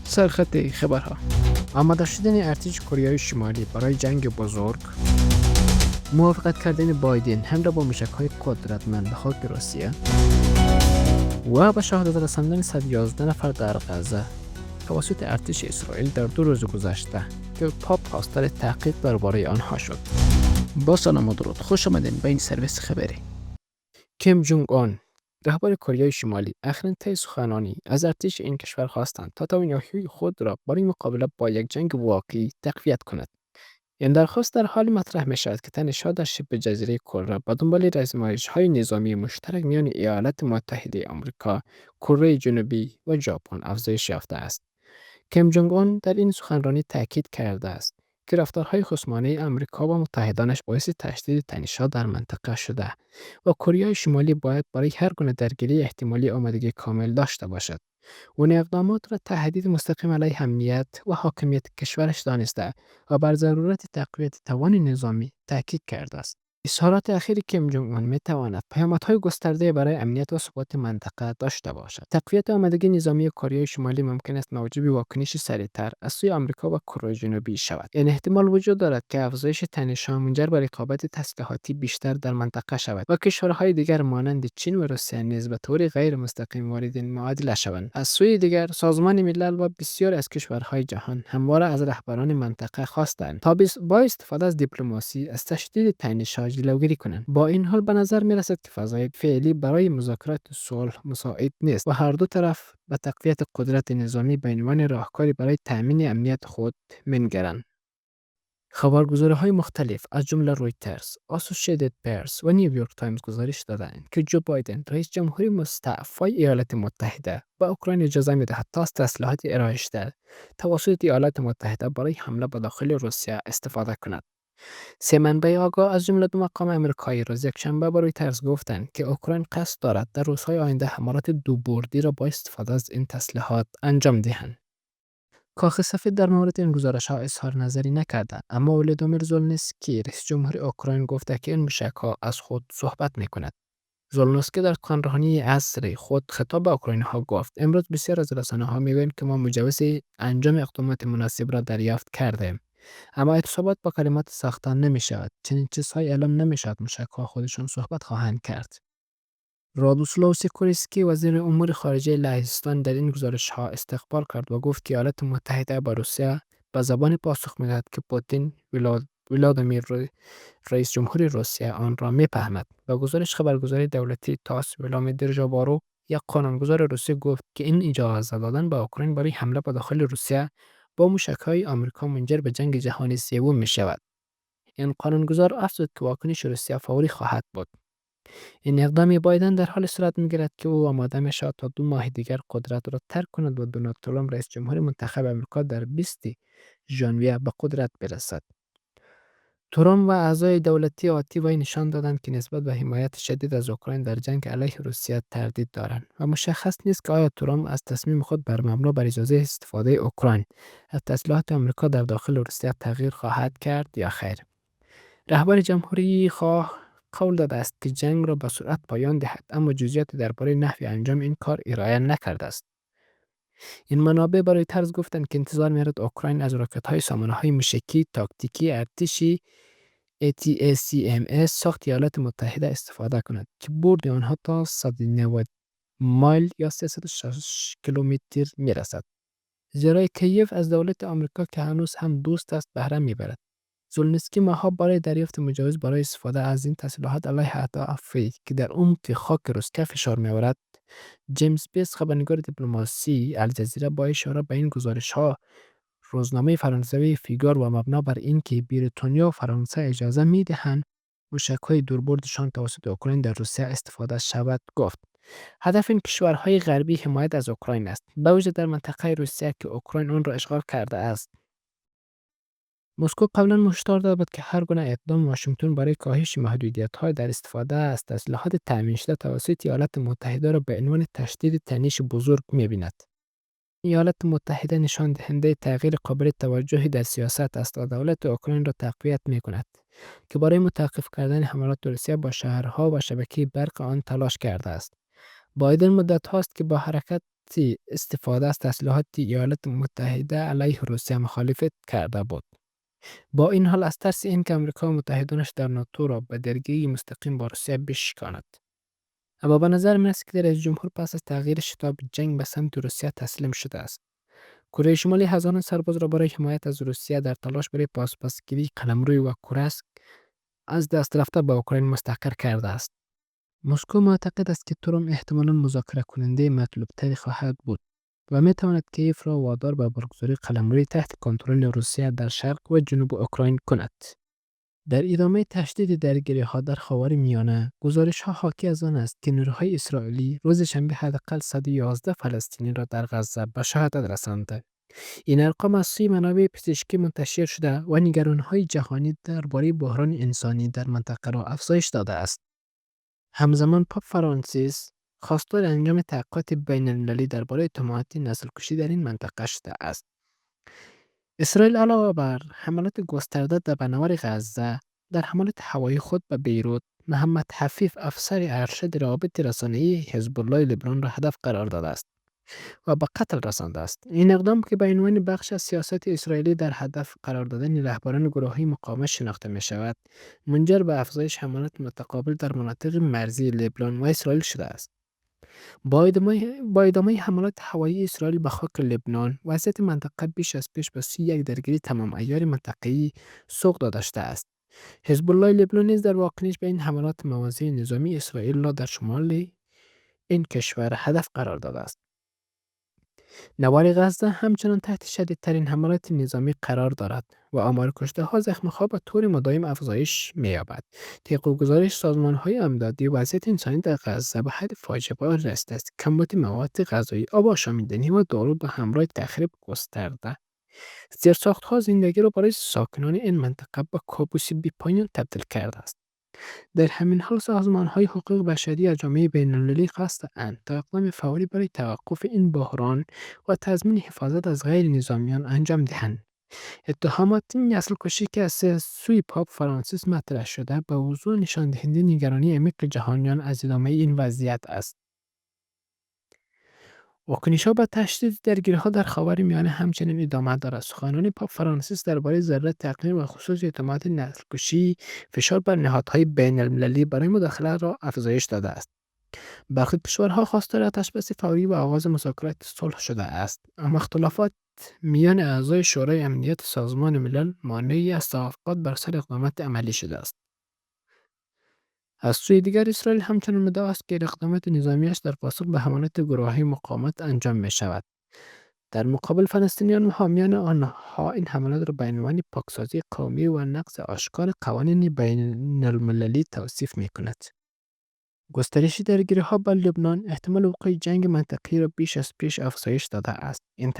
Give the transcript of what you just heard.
سرخط خبرها. آماده شدن ارتش کره شمالی برای جنگ بزرگ، موافقت کردن بایدن همراه با موشک‌های قدرتمند به خاک روسیه و به شهادت رساندن 111 نفر در غزه توسط ارتش اسرائیل در 2 روز گذشته که پاپ خواستار تحقیق درباره آنها شد. با سلام و درود، خوش آمدین به این سرویس خبری. کیم جونگ اون، رهبر کره شمالی، اخیراً طی سخنرانی از ارتش این کشور خواستند تا توانایی‌های خود را برای مقابله با یک جنگ واقعی تقویت کند. این درخواست در حالی مطرح می شود که تنش‌ها در شبه جزیره کره به دنبال آزمایش‌های نظامی مشترک میان ایالات متحده آمریکا، کره جنوبی و ژاپن افزایش یافته است. کیم جونگ اون در این سخنرانی تاکید کرده است که رفتارهای خصمانه آمریکا و متحدانش باعث تشدید تنش‌ها در منطقه شده و کره شمالی باید برای هر گونه درگیری احتمالی آمادگی کامل داشته باشد. او این اقدامات را تهدید مستقیم علیه امنیت و حاکمیت کشورش دانسته و بر ضرورت تقویت توان نظامی تاکید کرده است. اظهارات اخیر کیم جونگ اون می تواند پیامدهای گسترده برای امنیت و ثبات منطقه داشته باشد. تقویت آمادگی نظامی کره شمالی ممکن است موجب واکنش سریعتر از سوی آمریکا و کره جنوبی شود. این احتمال وجود دارد که افزایش تنش‌ها منجر به رقابت تسلیحاتی بیشتر در منطقه شود و کشورهای دیگر مانند چین و روسیه نیز به طور غیر مستقیم وارد این معادله شوند. از سوی دیگر سازمان ملل و بسیاری از کشورهای جهان همواره از رهبران منطقه خواستند تا با استفاده از دیپلماسی از تشدید تنش‌ها جلوگیری کنند. با این حال به نظر می رسد که فضای فعلی برای مذاکرات صلح مساعد نیست و هر دو طرف به تقویت قدرت نظامی به عنوان راهکاری برای تأمین امنیت خود می‌نگرند. خبرگزاری‌های مختلف از جمله رویترز، اسوسییتد پرس و نیویورک تایمز گزارش دادند که جو بایدن رئیس جمهوری مستعفی ایالات متحده به اوکراین اجازه می‌دهد تا از تسلیحات ارائه شده توسط ایالات متحده برای حمله به داخل روسیه استفاده کند. سه منبع آگاه از جمله 2 مقام آمریکایی روز یکشنبه به رویترز گفتند که اوکراین قصد دارد در روزهای آینده حملات دوبردی را با استفاده از این تسلیحات انجام دهند. کاخ سفید در مورد این گزارش‌ها اظهار نظری نکرده، اما ولادیمیر زلنسکی رئیس جمهور اوکراین گفته که این موشک‌ها از خود صحبت می‌کند. زلنسکی در سخنرانی عصری خود خطاب به اوکراینی‌ها گفت: امروز بسیار از رسانه‌ها می‌گویند که ما مجوز انجام اقدامات مناسب را دریافت کردیم، اما اعتصابات با کلمات ساخته نمی‌شود. چنین چیزهایی اعلام نمی‌شود. موشک‌ها خودشان صحبت خواهند کرد. رادوسلاو سیکورسکی وزیر امور خارجه لهستان در این گزارش‌ها استقبال کرد و گفت که ایالات متحده با روسیه به زبان پاسخ می‌دهد که پوتین ولادیمیر رئیس جمهور روسیه آن را می‌فهمد. با گزارش خبرگزاری دولتی تاس، ولادیمیر ژابارو، یک قانونگذار روسی گفت که این اجازه دادن به اوکراین برای حمله به داخل روسیه با موشک‌های آمریکا منجر به جنگ جهانی سوم می‌شود. این قانونگذار افزود که واکنش روسیه فوری خواهد بود. این اقدام بایدن در حال صورت می‌گیرد که او آماده می‌شود تا 2 ماه دیگر قدرت را ترک کند و دونالد ترامپ رئیس جمهور منتخب آمریکا در 20 ژانویه به قدرت برسد. ترامپ و اعضای دولتی آتی وی نشان دادند که نسبت به حمایت شدید از اوکراین در جنگ علیه روسیه تردید دارند و مشخص نیست که آیا ترامپ از تصمیم خود بر مبنا بر اجازه استفاده اوکراین از تسلیحات آمریکا در داخل روسیه تغییر خواهد کرد یا خیر. رهبر جمهوری قول داده است که جنگ را به سرعت پایان دهد، اما جزئیات درباره نحوی انجام این کار ارائه نکرده است. این منابع برای طرز گفتند که انتظار می‌رود اوکراین از راکت‌های سامانه‌های موشکی تاکتیکی ارتشی ATACMS ساخت ایالات متحده استفاده کند که برد آنها تا 190 مایل یا 306 کیلومتر می‌رسد. زیرا کیف از دولت آمریکا که هنوز هم دوست است بهره می‌برد. زلنسکی ماه‌ها برای دریافت مجوز برای استفاده از این تسلیحات علیه اهدافی که در عمق خاک روسیه فشار می‌آورد، جیمز پیس، خبرنگار دیپلماسی الجزیره، با اشاره به این گزارش‌ها روزنامه فرانسوی فیگار و مبنا بر اینکه بریتانیا و فرانسه اجازه می‌دهند موشک‌های دوربردشان توسط اوکراین در روسیه استفاده شود گفت: هدف این کشورهای غربی حمایت از اوکراین است، به ویژه در منطقه روسیه که اوکراین آن را اشغال کرده است. مسکو قبلا هشدار داده بود که هر گونه اقدام واشنگتن برای کاهش محدودیت‌ها در استفاده از تسلیحات تأمین شده توسط ایالات متحده را به عنوان تشدید تنش بزرگ می‌بیند. ایالات متحده نشان دهنده تغییر قابل توجهی در سیاست است و دولت اوکراین را تقویت می‌کند که برای متوقف کردن حملات روسیه با شهرها و شبکه برق آن تلاش کرده است. بایدن مدت هاست که با حرکت استفاده از تسلیحات ایالات متحده علیه روسیه مخالفت کرده بود. با این حال از ترس اینکه آمریکا و متحدانش در ناتو را به درگیری مستقیم با روسیه بشکاند. اما به نظر من است که رئیس جمهور پس از تغییر شتاب جنگ به سمت روسیه تسلیم شده است. کره شمالی هزاران سرباز را برای حمایت از روسیه در تلاش برای بازپسگیری قلمرو و کورسک از دست رفته به اوکراین مستقر کرده است. مسکو معتقد است که ترام احتمالاً مذاکره کننده مطلوب تری خواهد بود و می تواند کیف را وادار به برگزاری قلمروی تحت کنترل روسیه در شرق و جنوب اوکراین کند. در ادامه تشدید درگیری ها در خاور میانه، گزارش ها حاکی از آن است که نیروهای اسرائیلی روز شنبه حداقل 111 فلسطینی را در غزه به شهادت رسانده. این ارقام از سوی منابع پزشکی منتشر شده و نگرانی‌های جهانی درباره بحران انسانی در منطقه را افزایش داده است. همزمان پاپ فرانسیس خواستار انجام تحقیقات بین‌المللی درباره اتهامات نسل‌کشی در این منطقه شده است. اسرائیل علاوه بر حملات گسترده در بناور غزه، در حملات هوایی خود به بیروت، محمد حفیف افسر ارشد روابط رسانه‌ای حزب الله لبنان را هدف قرار داده است و به قتل رسانده است. این اقدام که به عنوان بخش از سیاست اسرائیلی در هدف قرار دادن رهبران گروه‌های مقاومت شناخته می شود، منجر به افزایش حملات متقابل در مناطق مرزی لبنان و اسرائیل شده است. با ادامه حملات هوایی اسرائیل به خاک لبنان، وضعیت منطقه بیش از پیش به سوی یک درگیری تمام عیار منطقه‌ای سوق داده است. حزب الله لبنان نیز در واکنش به این حملات مواضع نظامی اسرائیل را در شمال این کشور هدف قرار داده است. نوار غزه همچنان تحت شدیدترین حملات نظامی قرار دارد و آمار کشته ها زخم‌ها به طور مداوم افزایش می‌یابد. طبق گزارش سازمان‌های امدادی، وضعیت انسانی در غزه به حد فاجعه‌بار رسیده است. کمبود مواد غذایی، آب آشامیدنی و دارو به همراه تخریب گسترده زیرساخت‌ها زندگی را برای ساکنان این منطقه به کابوسی بی‌پایان تبدیل کرده است. در همین حال سازمان‌های حقوق بشری از جامعه بین‌المللی خواسته‌اند تا اقدام فوری برای توقف این بحران و تضمین حفاظت از غیر نظامیان انجام دهند. اتهامات نسل‌کشی که از سوی پاپ فرانسیس مطرح شده به وضوح نشان دهنده نگرانی عمیق جهانیان از ادامه این وضعیت است. واکنش‌ها به تشدید درگیری‌ها در خاورمیانه همچنین ادامه دارد. سخنان پاپ فرانسیس درباره ضرورت تقنین و خصوص اتهامات نسل‌کشی فشار بر نهادهای بین‌المللی برای مداخله را افزایش داده است. برخی کشورها خواستار آتش‌بس فوری و آغاز مذاکرات صلح شده است، اما اختلافات میان اعضای شورای امنیت سازمان ملل مانعی از توافقات بر سر اقدامات عملی شده است. از سوی دیگر اسرائیل همچنان مدعی است که اقدامات نظامیش در پاسخ به حملات گروه‌های مقاومت انجام می شود. در مقابل فلسطینیان و حامیان آنها این حملات را به عنوان پاکسازی قومی و نقض آشکار قوانین بین‌المللی توصیف می کند. گسترش درگیری‌ها با لبنان احتمال وقوع جنگ منطقه‌ای را بیش از پیش افزایش داده است. این